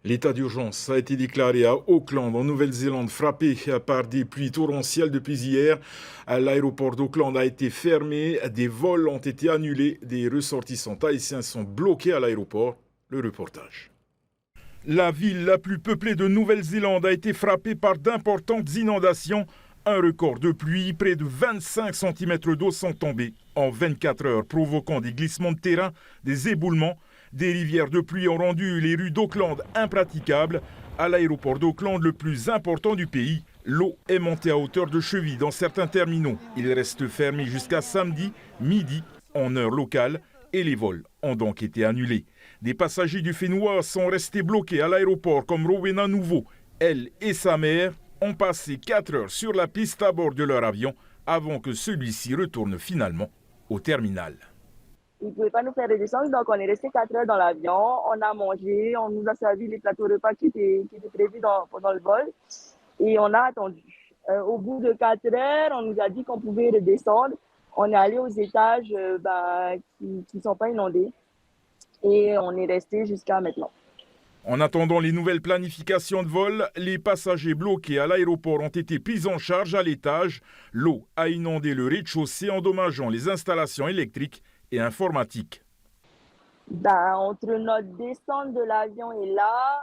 L'état d'urgence a été déclaré à Auckland, en Nouvelle-Zélande, frappé par des pluies torrentielles depuis hier. L'aéroport d'Auckland a été fermé, des vols ont été annulés, des ressortissants haïtiens sont bloqués à l'aéroport. Le reportage. La ville la plus peuplée de Nouvelle-Zélande a été frappée par d'importantes inondations. Un record de pluie, près de 25 cm d'eau sont tombés en 24 heures, provoquant des glissements de terrain, des éboulements. Des rivières de pluie ont rendu les rues d'Auckland impraticables. À l'aéroport d'Auckland, le plus important du pays, l'eau est montée à hauteur de cheville dans certains terminaux. Il reste fermé jusqu'à samedi, midi, en heure locale, et les vols ont donc été annulés. Des passagers du Fénois sont restés bloqués à l'aéroport comme Rowena Nouveau. Elle et sa mère ont passé 4 heures sur la piste à bord de leur avion avant que celui-ci retourne finalement au terminal. Ils ne pouvaient pas nous faire redescendre, donc on est resté 4 heures dans l'avion. On a mangé, on nous a servi les plateaux repas qui étaient prévus pendant le vol et on a attendu. Au bout de 4 heures, on nous a dit qu'on pouvait redescendre. On est allé aux étages qui ne sont pas inondés et on est resté jusqu'à maintenant. En attendant les nouvelles planifications de vol, les passagers bloqués à l'aéroport ont été pris en charge à l'étage. L'eau a inondé le rez-de-chaussée, endommageant les installations électriques et informatiques. Entre notre descente de l'avion et là,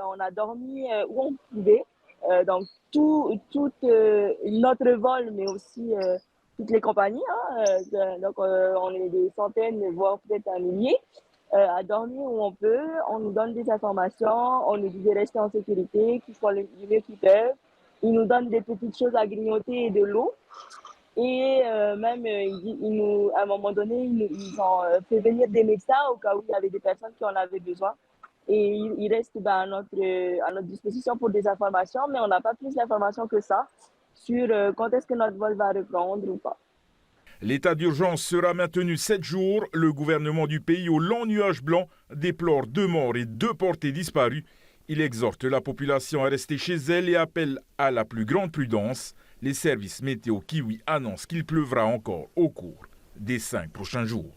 on a dormi où on pouvait. Donc, tout notre vol, mais aussi toutes les compagnies, on est des centaines, voire peut-être un millier, à dormir où on peut. On nous donne des informations, on nous dit de rester en sécurité, qu'ils font le mieux qu'ils peuvent. Ils nous donnent des petites choses à grignoter et de l'eau. Et même, à un moment donné, ils ont fait venir des médecins au cas où il y avait des personnes qui en avaient besoin. Et ils restent à notre disposition pour des informations, mais on n'a pas plus d'informations que ça sur quand est-ce que notre vol va reprendre ou pas. L'état d'urgence sera maintenu 7 jours. Le gouvernement du pays, au long nuage blanc, déplore 2 morts et 2 portés disparus. Il exhorte la population à rester chez elle et appelle à la plus grande prudence. Les services météo Kiwi annoncent qu'il pleuvra encore au cours des 5 prochains jours.